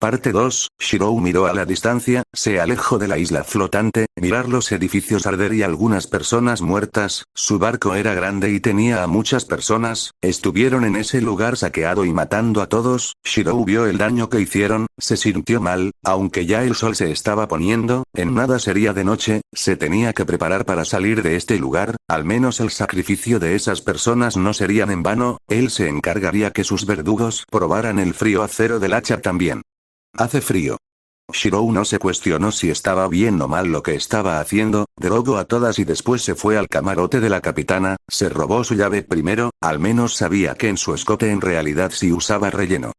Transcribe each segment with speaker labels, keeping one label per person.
Speaker 1: Parte 2. Shirou miró a la distancia, se alejó de la isla flotante, mirar los edificios arder y algunas personas muertas, su barco era grande y tenía a muchas personas, estuvieron en ese lugar saqueado y matando a todos, Shirou vio el daño que hicieron, se sintió mal, aunque ya el sol se estaba poniendo, en nada sería de noche, se tenía que preparar para salir de este lugar, al menos el sacrificio de esas personas no serían en vano, él se encargaría que sus verdugos probaran el frío acero del hacha también. Hace frío. Shirou no se cuestionó si estaba bien o mal lo que estaba haciendo, drogó a todas y después se fue al camarote de la capitana, se robó su llave primero, al menos sabía que en su escote en realidad sí usaba relleno.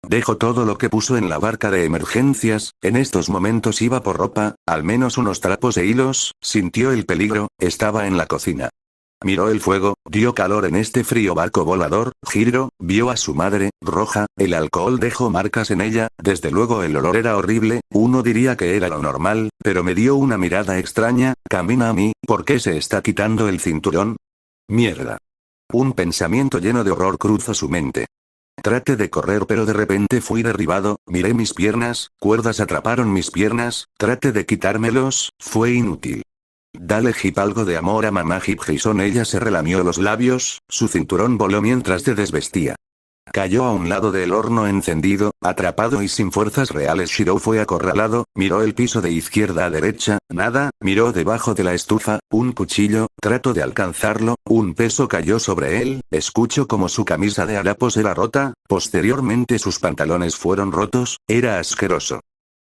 Speaker 1: Dejó todo lo que puso en la barca de emergencias, en estos momentos iba por ropa, al menos unos trapos e hilos, sintió el peligro, estaba en la cocina. Miró el fuego, dio calor en este frío barco volador, giró, vio a su madre, roja, el alcohol dejó marcas en ella, desde luego el olor era horrible, uno diría que era lo normal, pero me dio una mirada extraña, camina a mí, ¿por qué se está quitando el cinturón? Mierda. Un pensamiento lleno de horror cruzó su mente. Traté de correr pero de repente fui derribado, miré mis piernas, cuerdas atraparon mis piernas, traté de quitármelos, fue inútil. Dale Hip algo de amor a mamá Hip Jason. Ella se relamió los labios, su cinturón voló mientras se desvestía. Cayó a un lado del horno encendido, atrapado y sin fuerzas reales. Shirou fue acorralado, miró el piso de izquierda a derecha, nada, miró debajo de la estufa, un cuchillo, trató de alcanzarlo, un peso cayó sobre él, escuchó como su camisa de harapos era rota, posteriormente sus pantalones fueron rotos, era asqueroso.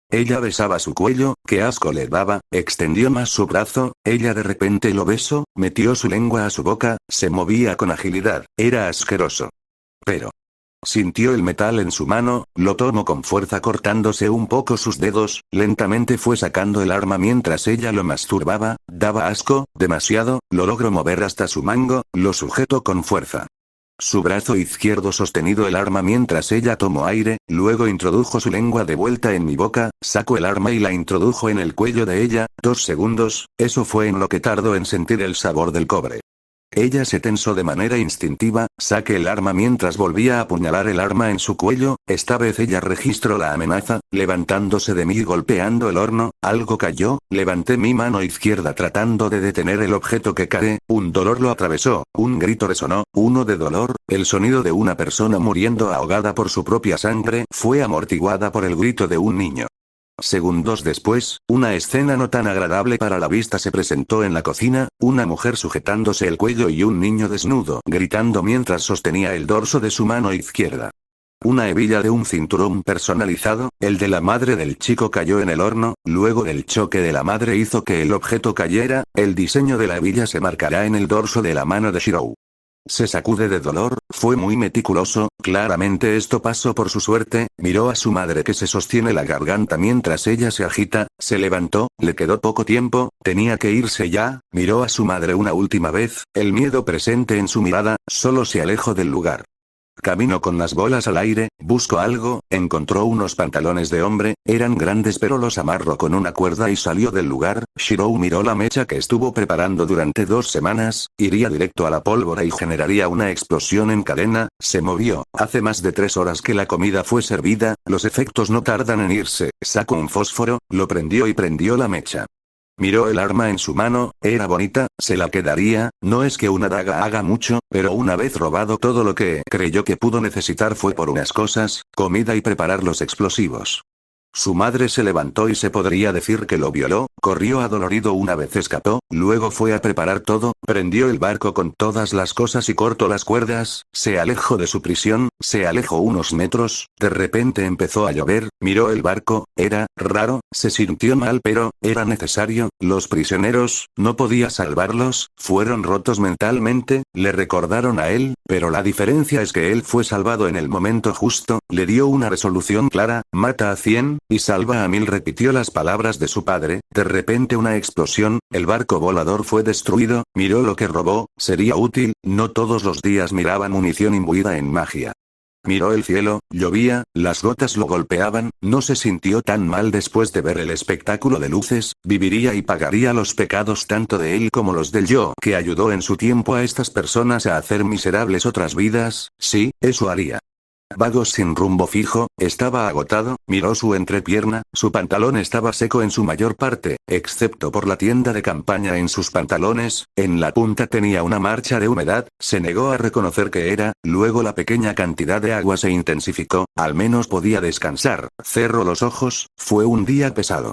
Speaker 1: Ella besaba su cuello, qué asco le daba, extendió más su brazo, ella de repente lo besó, metió su lengua a su boca, se movía con agilidad, era asqueroso. Pero sintió el metal en su mano, lo tomó con fuerza cortándose un poco sus dedos, lentamente fue sacando el arma mientras ella lo masturbaba, daba asco, demasiado, lo logró mover hasta su mango, lo sujetó con fuerza. Su brazo izquierdo sostenido el arma mientras ella tomó aire, luego introdujo su lengua de vuelta en mi boca, sacó el arma y la introdujo en el cuello de ella, 2 segundos, eso fue en lo que tardó en sentir el sabor del cobre. Ella se tensó de manera instintiva, saqué el arma mientras volvía a apuñalar el arma en su cuello, esta vez ella registró la amenaza, levantándose de mí y golpeando el horno, algo cayó, levanté mi mano izquierda tratando de detener el objeto que cae, un dolor lo atravesó, un grito resonó, uno de dolor, el sonido de una persona muriendo ahogada por su propia sangre, fue amortiguada por el grito de un niño. Segundos después, una escena no tan agradable para la vista se presentó en la cocina, una mujer sujetándose el cuello y un niño desnudo gritando mientras sostenía el dorso de su mano izquierda. Una hebilla de un cinturón personalizado, el de la madre del chico cayó en el horno, luego del choque de la madre hizo que el objeto cayera, el diseño de la hebilla se marcará en el dorso de la mano de Shirou. Se sacude de dolor, fue muy meticuloso, claramente esto pasó por su suerte, miró a su madre que se sostiene la garganta mientras ella se agita, se levantó, le quedó poco tiempo, tenía que irse ya, miró a su madre una última vez, el miedo presente en su mirada, solo se alejó del lugar. Caminó con las bolas al aire, buscó algo, encontró unos pantalones de hombre, eran grandes pero los amarró con una cuerda y salió del lugar. Shirou miró la mecha que estuvo preparando durante 2 semanas, iría directo a la pólvora y generaría una explosión en cadena, se movió, hace más de 3 horas que la comida fue servida, los efectos no tardan en irse, sacó un fósforo, lo prendió y prendió la mecha. Miró el arma en su mano, era bonita, se la quedaría, no es que una daga haga mucho, pero una vez robado todo lo que creyó que pudo necesitar fue por unas cosas, comida y preparar los explosivos. Su madre se levantó y se podría decir que lo violó, corrió adolorido una vez escapó, luego fue a preparar todo, prendió el barco con todas las cosas y cortó las cuerdas, se alejó de su prisión, se alejó unos metros, de repente empezó a llover, miró el barco, era raro, se sintió mal pero era necesario, los prisioneros, no podía salvarlos, fueron rotos mentalmente, le recordaron a él, pero la diferencia es que él fue salvado en el momento justo, le dio una resolución clara, mata a 100, y salva a 1000 repitió las palabras de su padre, de repente una explosión, el barco volador fue destruido, miró lo que robó, sería útil, no todos los días miraba munición imbuida en magia. Miró el cielo, llovía, las gotas lo golpeaban, no se sintió tan mal después de ver el espectáculo de luces, viviría y pagaría los pecados tanto de él como los del yo que ayudó en su tiempo a estas personas a hacer miserables otras vidas, sí, eso haría. Vagos sin rumbo fijo, estaba agotado, miró su entrepierna, su pantalón estaba seco en su mayor parte, excepto por la tienda de campaña en sus pantalones, en la punta tenía una marcha de humedad, se negó a reconocer que era, luego la pequeña cantidad de agua se intensificó, al menos podía descansar, cerró los ojos, fue un día pesado.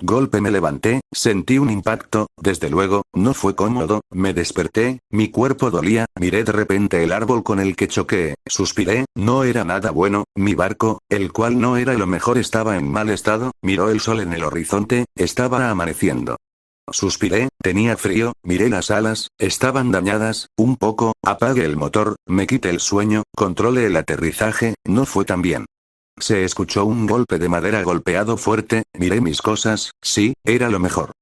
Speaker 1: Golpe me levanté, sentí un impacto, desde luego, no fue cómodo, me desperté, mi cuerpo dolía, miré de repente el árbol con el que choqué, suspiré, no era nada bueno, mi barco, el cual no era lo mejor estaba en mal estado, miró el sol en el horizonte, estaba amaneciendo. Suspiré, tenía frío, miré las alas, estaban dañadas, un poco, apagué el motor, me quité el sueño, controlé el aterrizaje, no fue tan bien. Se escuchó un golpe de madera golpeado fuerte, miré mis cosas, sí, era lo mejor.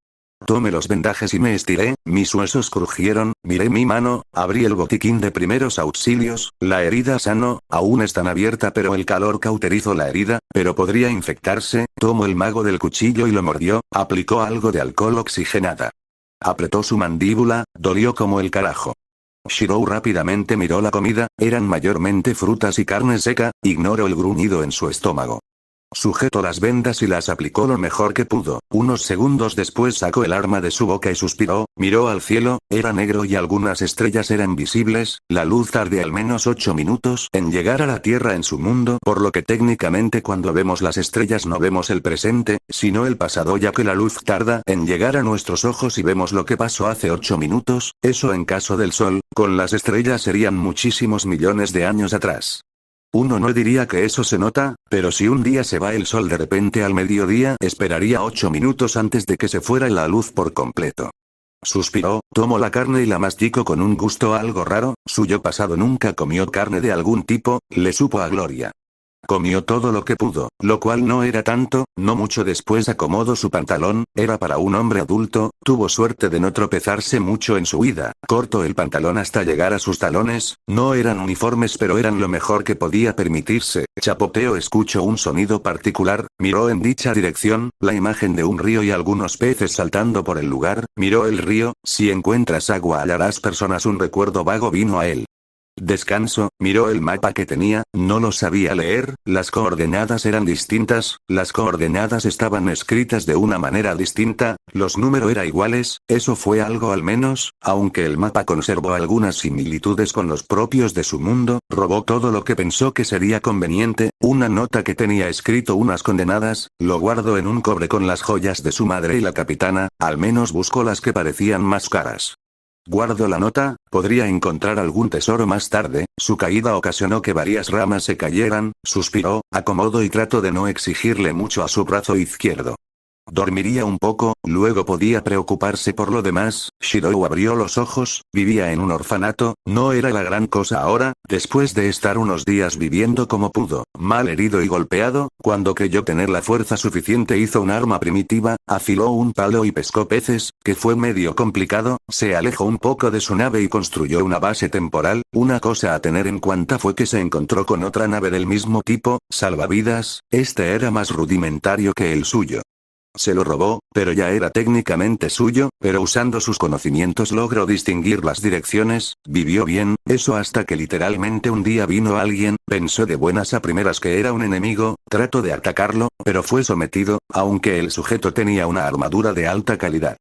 Speaker 1: Tomé los vendajes y me estiré, mis huesos crujieron, miré mi mano, abrí el botiquín de primeros auxilios, la herida sano, aún está abierta pero el calor cauterizó la herida, pero podría infectarse, tomó el mago del cuchillo y lo mordió, aplicó algo de alcohol oxigenada. Apretó su mandíbula, dolió como el carajo. Shirou rápidamente miró la comida, eran mayormente frutas y carne seca, ignoró el gruñido en su estómago. Sujetó las vendas y las aplicó lo mejor que pudo. Unos segundos después sacó el arma de su boca y suspiró, miró al cielo, era negro y algunas estrellas eran visibles, la luz tardó al menos 8 minutos en llegar a la Tierra en su mundo, por lo que técnicamente cuando vemos las estrellas no vemos el presente, sino el pasado ya que la luz tarda en llegar a nuestros ojos y vemos lo que pasó hace 8 minutos, eso en caso del Sol, con las estrellas serían muchísimos millones de años atrás. Uno no diría que eso se nota, pero si un día se va el sol de repente al mediodía, esperaría 8 minutos antes de que se fuera la luz por completo. Suspiró, tomó la carne y la masticó con un gusto algo raro, su yo pasado nunca comió carne de algún tipo, le supo a gloria. Comió todo lo que pudo, lo cual no era tanto, no mucho después acomodó su pantalón, era para un hombre adulto, tuvo suerte de no tropezarse mucho en su huida, cortó el pantalón hasta llegar a sus talones, no eran uniformes pero eran lo mejor que podía permitirse, chapoteo escuchó un sonido particular, miró en dicha dirección, la imagen de un río y algunos peces saltando por el lugar, miró el río, si encuentras agua hallarás personas un recuerdo vago vino a él. Descanso, miró el mapa que tenía, no lo sabía leer, las coordenadas eran distintas, las coordenadas estaban escritas de una manera distinta, los números eran iguales, eso fue algo al menos, aunque el mapa conservó algunas similitudes con los propios de su mundo, robó todo lo que pensó que sería conveniente, una nota que tenía escrito unas condenadas, lo guardó en un cobre con las joyas de su madre y la capitana, al menos buscó las que parecían más caras. Guardo la nota, podría encontrar algún tesoro más tarde, su caída ocasionó que varias ramas se cayeran, suspiró, acomodó y trató de no exigirle mucho a su brazo izquierdo. Dormiría un poco, luego podía preocuparse por lo demás, Shirou abrió los ojos, vivía en un orfanato, no era la gran cosa ahora, después de estar unos días viviendo como pudo, mal herido y golpeado, cuando creyó tener la fuerza suficiente hizo un arma primitiva, afiló un palo y pescó peces, que fue medio complicado, se alejó un poco de su nave y construyó una base temporal, una cosa a tener en cuenta fue que se encontró con otra nave del mismo tipo, salvavidas, este era más rudimentario que el suyo. Se lo robó, pero ya era técnicamente suyo, pero usando sus conocimientos logró distinguir las direcciones, vivió bien, eso hasta que literalmente un día vino alguien, pensó de buenas a primeras que era un enemigo, trató de atacarlo, pero fue sometido, aunque el sujeto tenía una armadura de alta calidad.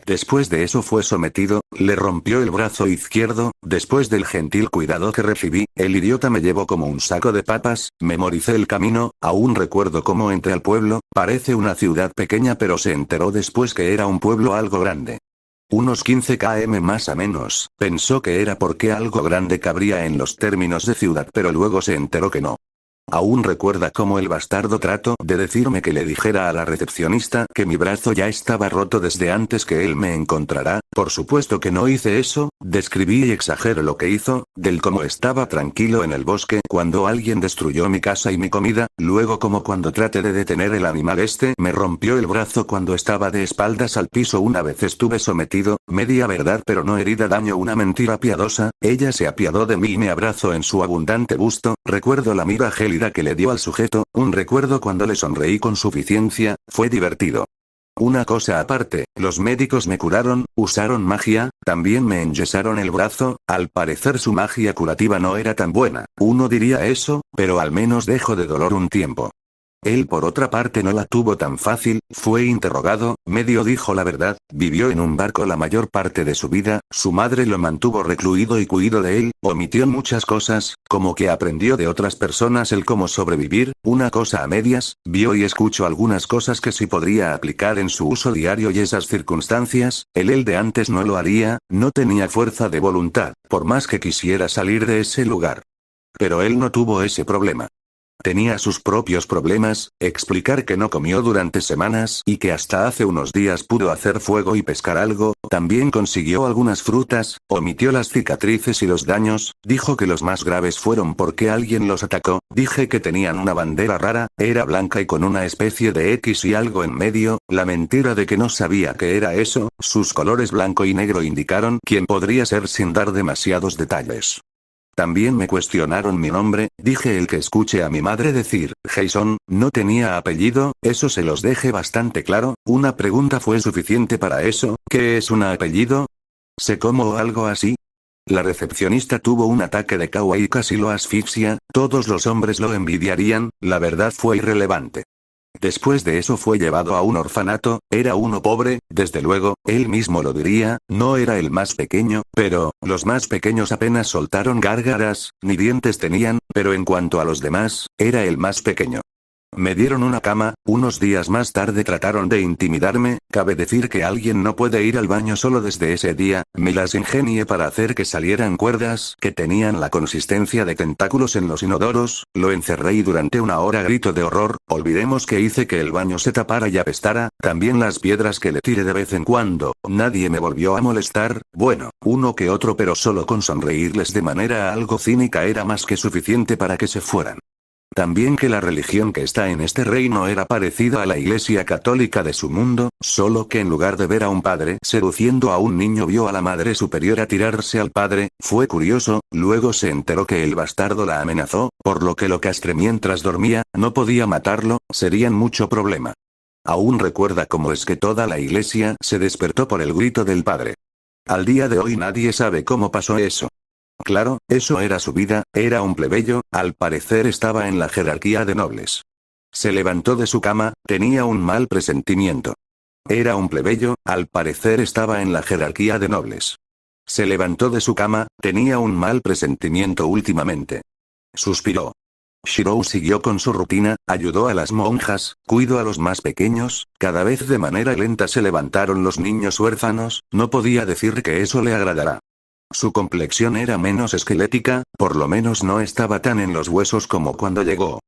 Speaker 1: Después de eso fue sometido, le rompió el brazo izquierdo, después del gentil cuidado que recibí, el idiota me llevó como un saco de papas, memoricé el camino, aún recuerdo cómo entré al pueblo, parece una ciudad pequeña pero se enteró después que era un pueblo algo grande. Unos 15 km más o menos, pensó que era porque algo grande cabría en los términos de ciudad pero luego se enteró que no. Aún recuerda cómo el bastardo trató de decirme que le dijera a la recepcionista que mi brazo ya estaba roto desde antes que él me encontrara, por supuesto que no hice eso, describí y exagero lo que hizo, del cómo estaba tranquilo en el bosque cuando alguien destruyó mi casa y mi comida, luego como cuando traté de detener el animal me rompió el brazo cuando estaba de espaldas al piso una vez estuve sometido, media verdad pero no herida daño una mentira piadosa, ella se apiadó de mí y me abrazó en su abundante busto, recuerdo la mira gélida que le dio al sujeto, un recuerdo cuando le sonreí con suficiencia, fue divertido. Una cosa aparte, los médicos me curaron, usaron magia, también me enyesaron el brazo, al parecer su magia curativa no era tan buena, uno diría eso, pero al menos dejó de dolor un tiempo. Él por otra parte no la tuvo tan fácil, fue interrogado, medio dijo la verdad, vivió en un barco la mayor parte de su vida, su madre lo mantuvo recluido y cuidó de él, omitió muchas cosas, como que aprendió de otras personas el cómo sobrevivir, una cosa a medias, vio y escuchó algunas cosas que sí podría aplicar en su uso diario y esas circunstancias, él de antes no lo haría, no tenía fuerza de voluntad, por más que quisiera salir de ese lugar. Pero él no tuvo ese problema. Tenía sus propios problemas, explicar que no comió durante semanas y que hasta hace unos días pudo hacer fuego y pescar algo, también consiguió algunas frutas, omitió las cicatrices y los daños, dijo que los más graves fueron porque alguien los atacó, dije que tenían una bandera rara, era blanca y con una especie de X y algo en medio, la mentira de que no sabía qué era eso, sus colores blanco y negro indicaron quién podría ser sin dar demasiados detalles. También me cuestionaron mi nombre, dije el que escuche a mi madre decir, Jason, no tenía apellido, eso se los deje bastante claro, una pregunta fue suficiente para eso, ¿qué es un apellido? ¿Sé cómo o algo así? La recepcionista tuvo un ataque de caos y casi lo asfixia, todos los hombres lo envidiarían, la verdad fue irrelevante. Después de eso fue llevado a un orfanato, era uno pobre, desde luego, él mismo lo diría, no era el más pequeño, pero, los más pequeños apenas soltaron gárgaras, ni dientes tenían, pero en cuanto a los demás, era el más pequeño. Me dieron una cama, unos días más tarde trataron de intimidarme, cabe decir que alguien no puede ir al baño solo desde ese día, me las ingenié para hacer que salieran cuerdas que tenían la consistencia de tentáculos en los inodoros, lo encerré y durante una hora grito de horror, olvidemos que hice que el baño se tapara y apestara, también las piedras que le tiré de vez en cuando, nadie me volvió a molestar, bueno, uno que otro pero solo con sonreírles de manera algo cínica era más que suficiente para que se fueran. También que la religión que está en este reino era parecida a la Iglesia Católica de su mundo, solo que en lugar de ver a un padre seduciendo a un niño vio a la madre superiora tirarse al padre, fue curioso, luego se enteró que el bastardo la amenazó, por lo que lo castré mientras dormía, no podía matarlo, serían mucho problema. Aún recuerda cómo es que toda la iglesia se despertó por el grito del padre. Al día de hoy nadie sabe cómo pasó eso. Claro, eso era su vida, era un plebeyo, al parecer estaba en la jerarquía de nobles. Se levantó de su cama, tenía un mal presentimiento. Era un plebeyo, al parecer estaba en la jerarquía de nobles. Se levantó de su cama, tenía un mal presentimiento últimamente. Suspiró. Shirou siguió con su rutina, ayudó a las monjas, cuidó a los más pequeños, cada vez de manera lenta se levantaron los niños huérfanos, no podía decir que eso le agradará. Su complexión era menos esquelética, por lo menos no estaba tan en los huesos como cuando llegó.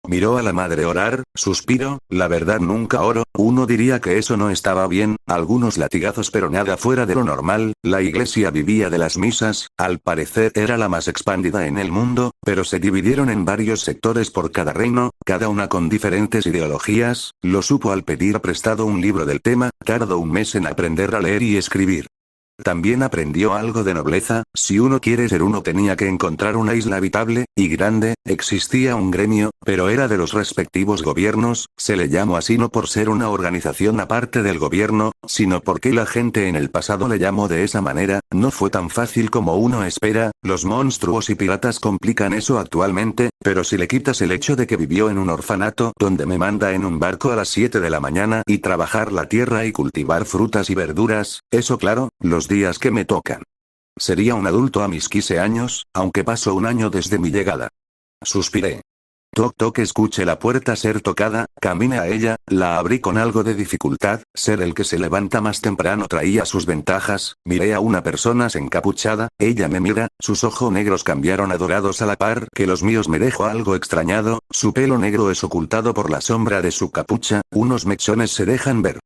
Speaker 1: Miró a la madre orar, suspiró, la verdad nunca oro, uno diría que eso no estaba bien, algunos latigazos pero nada fuera de lo normal, la iglesia vivía de las misas, al parecer era la más expandida en el mundo, pero se dividieron en varios sectores por cada reino, cada una con diferentes ideologías, lo supo al pedir prestado un libro del tema, tardó un mes en aprender a leer y escribir. También aprendió algo de nobleza, si uno quiere ser uno tenía que encontrar una isla habitable, y grande, existía un gremio, pero era de los respectivos gobiernos, se le llamó así no por ser una organización aparte del gobierno, sino porque la gente en el pasado le llamó de esa manera, no fue tan fácil como uno espera, los monstruos y piratas complican eso actualmente, pero si le quitas el hecho de que vivió en un orfanato donde me manda en un barco a las 7 de la mañana y trabajar la tierra y cultivar frutas y verduras, eso claro, los días que me tocan. Sería un adulto a mis 15 años, aunque pasó un año desde mi llegada. Suspiré. Toc toc escuché la puerta ser tocada, caminé a ella, la abrí con algo de dificultad, ser el que se levanta más temprano traía sus ventajas, miré a una persona encapuchada, ella me mira, sus ojos negros cambiaron a dorados a la par que los míos me dejó algo extrañado, su pelo negro es ocultado por la sombra de su capucha, unos mechones se dejan ver.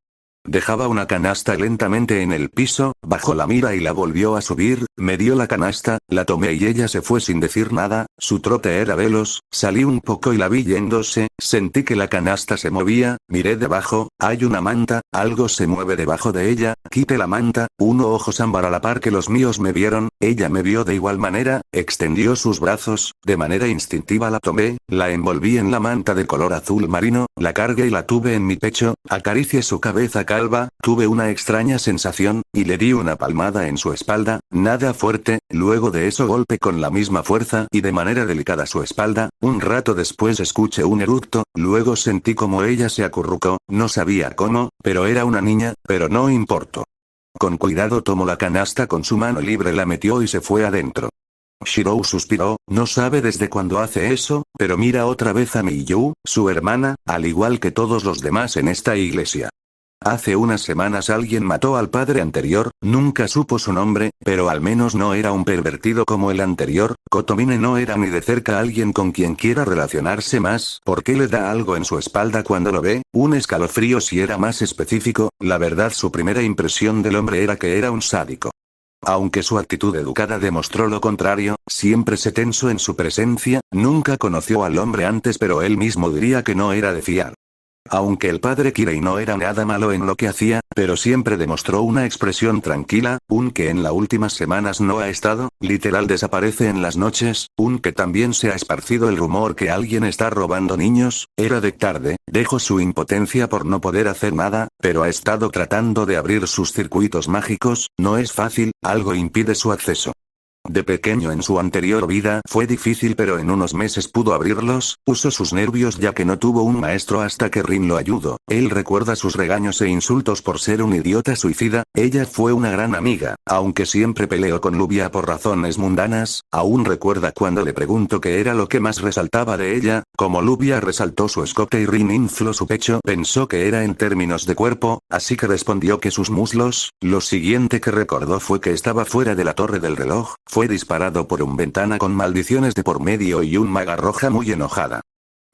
Speaker 1: Dejaba una canasta lentamente en el piso, bajó la mira y la volvió a subir, me dio la canasta, la tomé y ella se fue sin decir nada, su trote era veloz, salí un poco y la vi yéndose, sentí que la canasta se movía, miré debajo, hay una manta, algo se mueve debajo de ella, quité la manta, uno ojos ámbar a la par que los míos me vieron, ella me vio de igual manera, extendió sus brazos, de manera instintiva la tomé, la envolví en la manta de color azul marino, la cargué y la tuve en mi pecho, acaricié su cabeza calva, tuve una extraña sensación, y le di una palmada en su espalda, nada fuerte, luego de eso golpe con la misma fuerza y de manera delicada su espalda, un rato después escuché un eructo, luego sentí como ella se acurrucó, no sabía cómo, pero era una niña, pero no importó. Con cuidado tomó la canasta con su mano libre, la metió y se fue adentro. Shirou suspiró, no sabe desde cuándo hace eso, pero mira otra vez a Miyu, su hermana, al igual que todos los demás en esta iglesia. Hace unas semanas alguien mató al padre anterior, nunca supo su nombre, pero al menos no era un pervertido como el anterior. Kotomine no era ni de cerca alguien con quien quiera relacionarse más. ¿Por qué le da algo en su espalda cuando lo ve? Un escalofrío si era más específico, la verdad su primera impresión del hombre era que era un sádico. Aunque su actitud educada demostró lo contrario, siempre se tensó en su presencia, nunca conoció al hombre antes pero él mismo diría que no era de fiar. Aunque el padre Kirei no era nada malo en lo que hacía, pero siempre demostró una expresión tranquila, un que en las últimas semanas no ha estado, literal desaparece en las noches, un que también se ha esparcido el rumor que alguien está robando niños, era de tarde, dejó su impotencia por no poder hacer nada, pero ha estado tratando de abrir sus circuitos mágicos, no es fácil, algo impide su acceso. De pequeño en su anterior vida fue difícil pero en unos meses pudo abrirlos, usó sus nervios ya que no tuvo un maestro hasta que Rin lo ayudó. Él recuerda sus regaños e insultos por ser un idiota suicida, ella fue una gran amiga, aunque siempre peleó con Lubia por razones mundanas, aún recuerda cuando le preguntó qué era lo que más resaltaba de ella, como Lubia resaltó su escote y Rin infló su pecho, pensó que era en términos de cuerpo, así que respondió que sus muslos, lo siguiente que recordó fue que estaba fuera de la torre del reloj, fue disparado por un ventana con maldiciones de por medio y un maga roja muy enojada.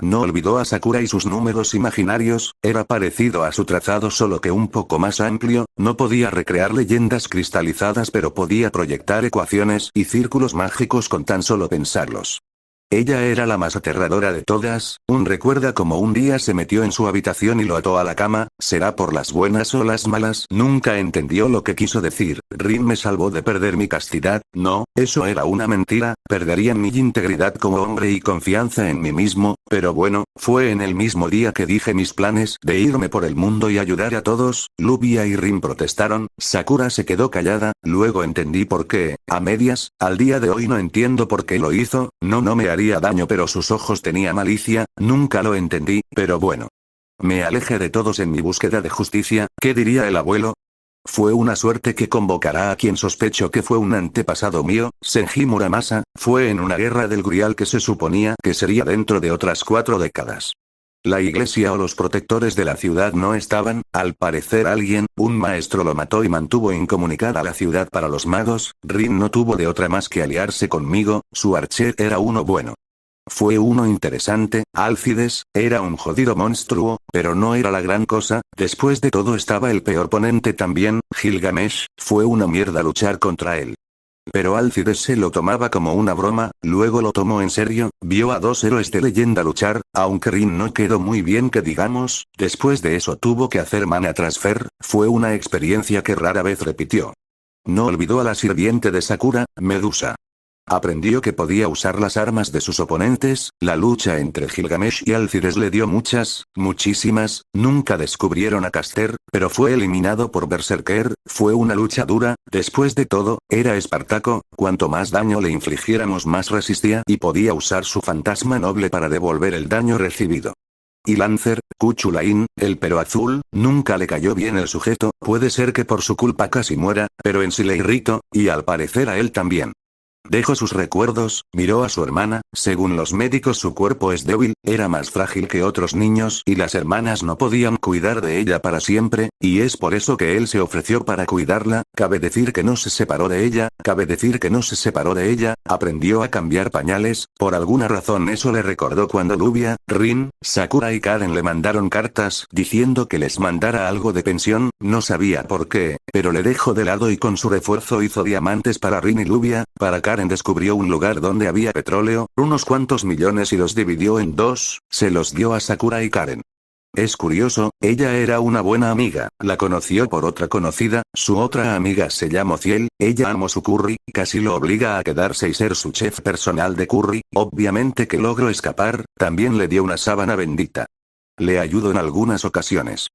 Speaker 1: No olvidó a Sakura y sus números imaginarios, era parecido a su trazado solo que un poco más amplio, no podía recrear leyendas cristalizadas pero podía proyectar ecuaciones y círculos mágicos con tan solo pensarlos. Ella era la más aterradora de todas, recuerda como un día se metió en su habitación y lo ató a la cama, será por las buenas o las malas, nunca entendió lo que quiso decir, Rin me salvó de perder mi castidad, no, eso era una mentira, perdería mi integridad como hombre y confianza en mí mismo, pero bueno, fue en el mismo día que dije mis planes de irme por el mundo y ayudar a todos, Lubia y Rin protestaron, Sakura se quedó callada, luego entendí por qué, a medias, al día de hoy no entiendo por qué lo hizo, no me haría daño pero sus ojos tenía malicia, nunca lo entendí, pero bueno. Me alejé de todos en mi búsqueda de justicia, ¿qué diría el abuelo? Fue una suerte que convocará a quien sospecho que fue un antepasado mío, Senji Muramasa, fue en una guerra del Grial que se suponía que sería dentro de otras 4 décadas. La iglesia o los protectores de la ciudad no estaban, al parecer alguien, un maestro lo mató y mantuvo incomunicada la ciudad para los magos, Rin no tuvo de otra más que aliarse conmigo, su archer era uno bueno. Fue uno interesante, Alcides, era un jodido monstruo, pero no era la gran cosa, después de todo estaba el peor ponente también, Gilgamesh, fue una mierda luchar contra él. Pero Alcides se lo tomaba como una broma, luego lo tomó en serio, vio a 2 héroes de leyenda luchar, aunque Rin no quedó muy bien que digamos, después de eso tuvo que hacer mana transfer, fue una experiencia que rara vez repitió. No olvidó a la sirviente de Sakura, Medusa. Aprendió que podía usar las armas de sus oponentes, la lucha entre Gilgamesh y Alcides le dio muchísimas, nunca descubrieron a Caster, pero fue eliminado por Berserker, fue una lucha dura, después de todo, era Espartaco, cuanto más daño le infligiéramos más resistía y podía usar su fantasma noble para devolver el daño recibido. Y Lancer, Kuchulain, el pero azul, nunca le cayó bien el sujeto, puede ser que por su culpa casi muera, pero en sí le irritó, y al parecer a él también. Dejó sus recuerdos, miró a su hermana, según los médicos su cuerpo es débil, era más frágil que otros niños y las hermanas no podían cuidar de ella para siempre, y es por eso que él se ofreció para cuidarla, cabe decir que no se separó de ella, aprendió a cambiar pañales, por alguna razón eso le recordó cuando Lubia, Rin, Sakura y Karen le mandaron cartas diciendo que les mandara algo de pensión, no sabía por qué, pero le dejó de lado y con su refuerzo hizo diamantes para Rin y Lubia, para Karen descubrió un lugar donde había petróleo, unos cuantos millones y los dividió en 2, se los dio a Sakura y Karen. Es curioso, ella era una buena amiga, la conoció por otra conocida, su otra amiga se llamó Ciel, ella amó su curry, casi lo obliga a quedarse y ser su chef personal de curry, obviamente que logró escapar, también le dio una sábana bendita. Le ayudó en algunas ocasiones.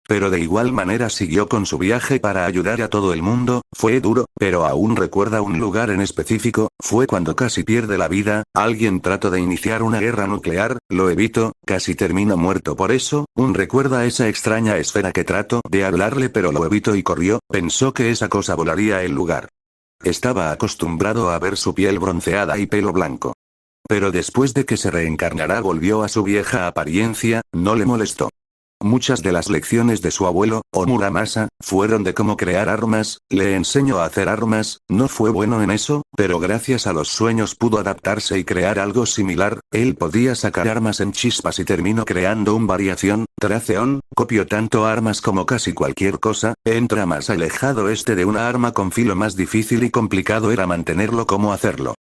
Speaker 1: Pero de igual manera siguió con su viaje para ayudar a todo el mundo. Fue duro, pero aún recuerda un lugar en específico. Fue cuando casi pierde la vida. Alguien trató de iniciar una guerra nuclear, lo evitó, casi terminó muerto por eso. Recuerda esa extraña esfera que trató de hablarle pero lo evitó y corrió. Pensó que esa cosa volaría el lugar. Estaba acostumbrado a ver su piel bronceada y pelo blanco. Pero después de que se reencarnara volvió a su vieja apariencia. No le molestó. Muchas de las lecciones de su abuelo, Muramasa, fueron de cómo crear armas. Le enseñó a hacer armas. No fue bueno en eso, pero gracias a los sueños pudo adaptarse y crear algo similar. Él podía sacar armas en chispas y terminó creando un variación. Traceón, copió tanto armas como casi cualquier cosa. Entra más alejado de una arma con filo, más difícil y complicado era mantenerlo como hacerlo.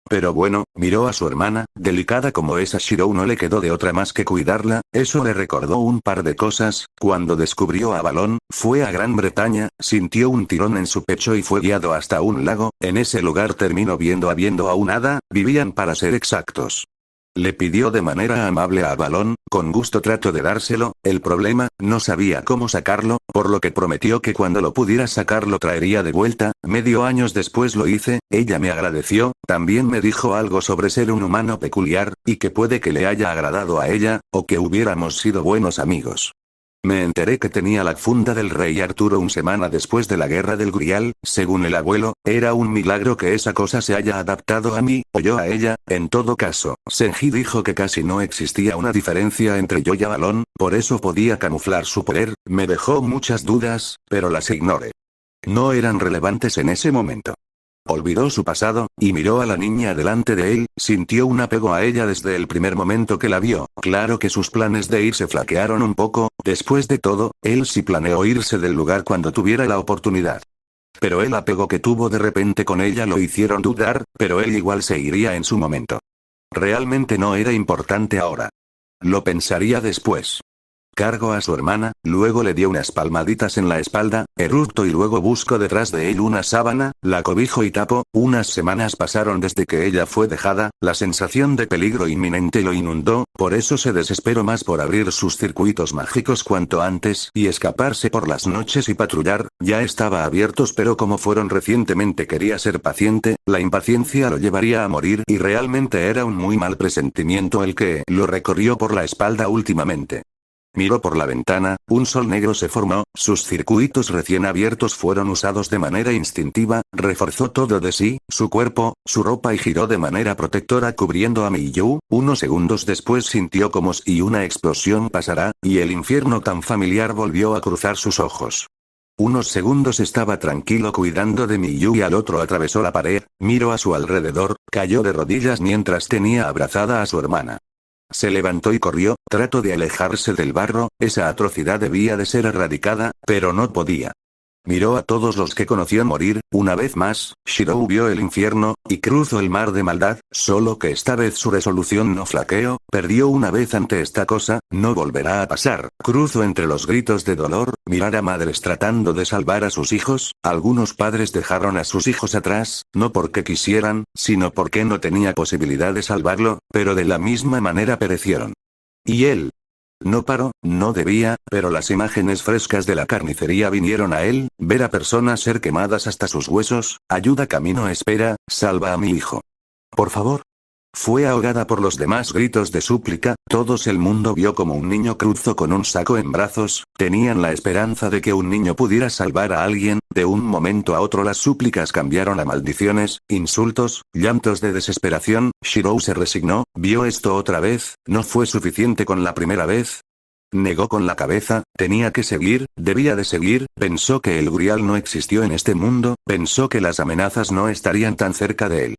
Speaker 1: Pero bueno, miró a su hermana, delicada como esa Shirou no le quedó de otra más que cuidarla. Eso le recordó un par de cosas. Cuando descubrió a Balón, fue a Gran Bretaña, sintió un tirón en su pecho y fue guiado hasta un lago. En ese lugar terminó viendo a un hada, vivían para ser exactos. Le pidió de manera amable a Balón, con gusto trató de dárselo. El problema, no sabía cómo sacarlo, por lo que prometió que cuando lo pudiera sacar lo traería de vuelta. Medio años después lo hice, ella me agradeció, también me dijo algo sobre ser un humano peculiar, y que puede que le haya agradado a ella, o que hubiéramos sido buenos amigos. Me enteré que tenía la funda del rey Arturo una semana después de la guerra del Grial. Según el abuelo, era un milagro que esa cosa se haya adaptado a mí, o yo a ella. En todo caso, Senji dijo que casi no existía una diferencia entre yo y Balón, por eso podía camuflar su poder. Me dejó muchas dudas, pero las ignoré. No eran relevantes en ese momento. Olvidó su pasado, y miró a la niña delante de él. Sintió un apego a ella desde el primer momento que la vio. Claro que sus planes de irse flaquearon un poco. Después de todo, él sí planeó irse del lugar cuando tuviera la oportunidad. Pero el apego que tuvo de repente con ella lo hicieron dudar, pero él igual se iría en su momento. Realmente no era importante ahora. Lo pensaría después. Cargó a su hermana, luego le dio unas palmaditas en la espalda, eructó y luego buscó detrás de él una sábana, la cobijó y tapó. Unas semanas pasaron desde que ella fue dejada, la sensación de peligro inminente lo inundó, por eso se desesperó más por abrir sus circuitos mágicos cuanto antes y escaparse por las noches y patrullar. Ya estaba abiertos pero como fueron recientemente quería ser paciente, la impaciencia lo llevaría a morir y realmente era un muy mal presentimiento el que lo recorrió por la espalda últimamente. Miró por la ventana, un sol negro se formó, sus circuitos recién abiertos fueron usados de manera instintiva, reforzó todo de sí, su cuerpo, su ropa y giró de manera protectora cubriendo a Miyu. Unos segundos después sintió como si una explosión pasara, y el infierno tan familiar volvió a cruzar sus ojos. Unos segundos estaba tranquilo cuidando de Miyu y al otro atravesó la pared, miró a su alrededor, cayó de rodillas mientras tenía abrazada a su hermana. Se levantó y corrió, trató de alejarse del barro. Esa atrocidad debía de ser erradicada, pero no podía. Miró a todos los que conoció morir. Una vez más, Shirou vio el infierno, y cruzó el mar de maldad, solo que esta vez su resolución no flaqueó. Perdió una vez ante esta cosa, no volverá a pasar. Cruzó entre los gritos de dolor, mirar a madres tratando de salvar a sus hijos. Algunos padres dejaron a sus hijos atrás, no porque quisieran, sino porque no tenía posibilidad de salvarlo, pero de la misma manera perecieron. Y él. No paró, no debía, pero las imágenes frescas de la carnicería vinieron a él, ver a personas ser quemadas hasta sus huesos. Ayuda, Camino, espera, salva a mi hijo. Por favor. Fue ahogada por los demás gritos de súplica. Todos el mundo vio como un niño cruzó con un saco en brazos. Tenían la esperanza de que un niño pudiera salvar a alguien. De un momento a otro las súplicas cambiaron a maldiciones, insultos, llantos de desesperación. Shirou se resignó, vio esto otra vez. No fue suficiente con la primera vez. Negó con la cabeza, tenía que seguir, debía de seguir. Pensó que el Grial no existió en este mundo, pensó que las amenazas no estarían tan cerca de él.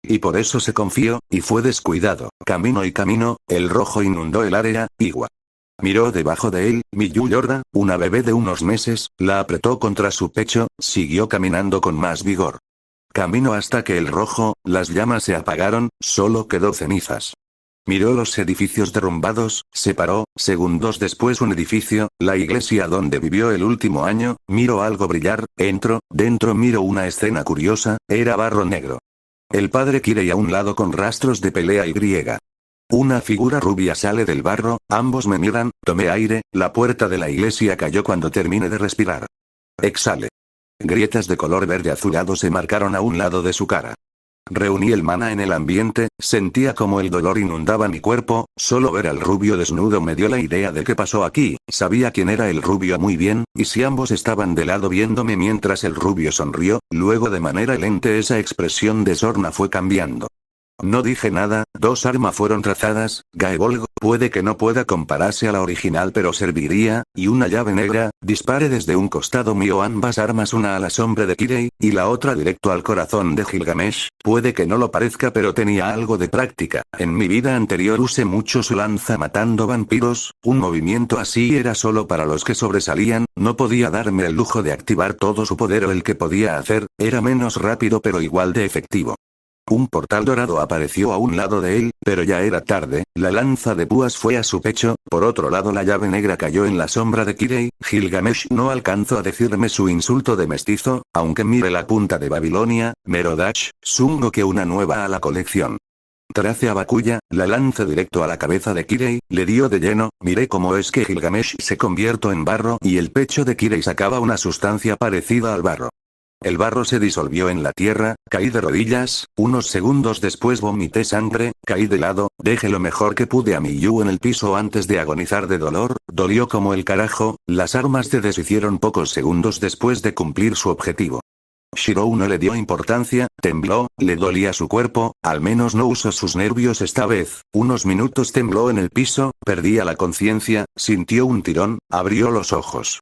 Speaker 1: Y por eso se confió, y fue descuidado. Camino, el rojo inundó el área. Iwa. Miró debajo de él, Miyu llora, una bebé de unos meses, la apretó contra su pecho, siguió caminando con más vigor. Camino hasta que el rojo, las llamas se apagaron, solo quedó cenizas. Miró los edificios derrumbados, se paró, segundos después un edificio, la iglesia donde vivió el último año, miró algo brillar, dentro miró una escena curiosa, era barro negro. El padre Kirei a un lado con rastros de pelea y griega. Una figura rubia sale del barro, ambos me miran, tomé aire, la puerta de la iglesia cayó cuando terminé de respirar. Exhale. Grietas de color verde azulado se marcaron a un lado de su cara. Reuní el mana en el ambiente, sentía como el dolor inundaba mi cuerpo, solo ver al rubio desnudo me dio la idea de qué pasó aquí, sabía quién era el rubio muy bien, y si ambos estaban de lado viéndome mientras el rubio sonrió, luego de manera lenta esa expresión de sorna fue cambiando. No dije nada, dos armas fueron trazadas, Gaebolgo, puede que no pueda compararse a la original pero serviría, y una llave negra, dispare desde un costado mío ambas armas una a la sombra de Kirei, y la otra directo al corazón de Gilgamesh, puede que no lo parezca pero tenía algo de práctica, en mi vida anterior usé mucho su lanza matando vampiros, un movimiento así era solo para los que sobresalían, no podía darme el lujo de activar todo su poder o el que podía hacer, era menos rápido pero igual de efectivo. Un portal dorado apareció a un lado de él, pero ya era tarde, la lanza de púas fue a su pecho, por otro lado la llave negra cayó en la sombra de Kirei, Gilgamesh no alcanzó a decirme su insulto de mestizo, aunque mire la punta de Babilonia, Merodach, Sungo que una nueva a la colección. Trace a Bakuya, la lanza directo a la cabeza de Kirei, le dio de lleno, miré cómo es que Gilgamesh se convirtió en barro y el pecho de Kirei sacaba una sustancia parecida al barro. El barro se disolvió en la tierra, caí de rodillas, unos segundos después vomité sangre, caí de lado, dejé lo mejor que pude a Miyu en el piso antes de agonizar de dolor, dolió como el carajo, las armas se deshicieron pocos segundos después de cumplir su objetivo. Shirou no le dio importancia, tembló, le dolía su cuerpo, al menos no usó sus nervios esta vez, unos minutos tembló en el piso, perdía la conciencia, sintió un tirón, abrió los ojos.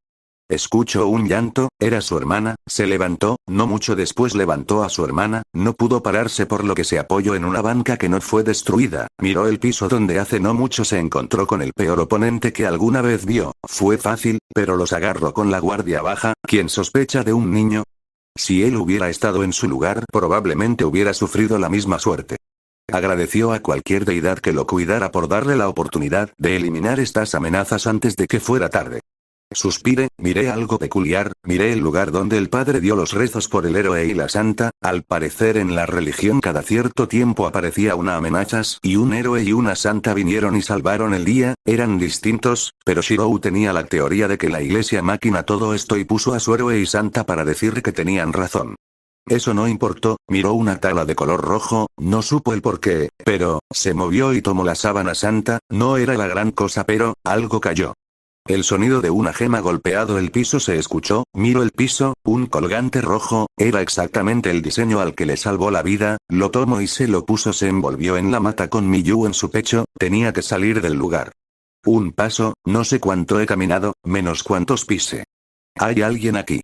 Speaker 1: Escuchó un llanto, era su hermana, se levantó, no mucho después levantó a su hermana, no pudo pararse por lo que se apoyó en una banca que no fue destruida, miró el piso donde hace no mucho se encontró con el peor oponente que alguna vez vio, fue fácil, pero los agarró con la guardia baja, ¿quién sospecha de un niño? Si él hubiera estado en su lugar probablemente hubiera sufrido la misma suerte. Agradeció a cualquier deidad que lo cuidara por darle la oportunidad de eliminar estas amenazas antes de que fuera tarde. Suspiré, miré algo peculiar, miré el lugar donde el padre dio los rezos por el héroe y la santa, al parecer en la religión cada cierto tiempo aparecía una amenaza y un héroe y una santa vinieron y salvaron el día, eran distintos, pero Shirou tenía la teoría de que la iglesia máquina todo esto y puso a su héroe y santa para decir que tenían razón. Eso no importó, miró una tabla de color rojo, no supo el porqué, pero, se movió y tomó la sábana santa, no era la gran cosa pero, algo cayó. El sonido de una gema golpeado el piso se escuchó, miró el piso, un colgante rojo, era exactamente el diseño al que le salvó la vida, lo tomó y se lo puso se envolvió en la mata con Miyu en su pecho, tenía que salir del lugar. Un paso, no sé cuánto he caminado, menos cuántos pise. Hay alguien aquí.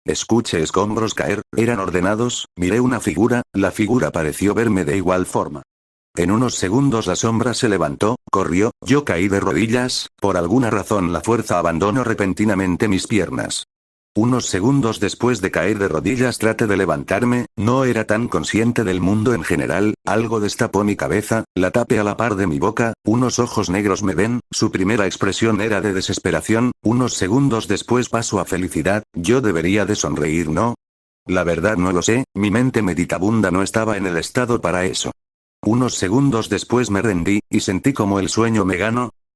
Speaker 1: Escuché escombros caer, eran ordenados, miré una figura, la figura pareció verme de igual forma. En unos segundos la sombra se levantó, corrió, yo caí de rodillas, por alguna razón la fuerza abandonó repentinamente mis piernas. Unos segundos después de caer de rodillas traté de levantarme, no era tan consciente del mundo en general, algo destapó mi cabeza, la tapé a la par de mi boca, unos ojos negros me ven, su primera expresión era de desesperación, unos segundos después pasó a felicidad, yo debería de sonreír, ¿no? La verdad no lo sé, mi mente meditabunda no estaba en el estado para eso. Unos segundos después me rendí, y sentí como el sueño me ganó,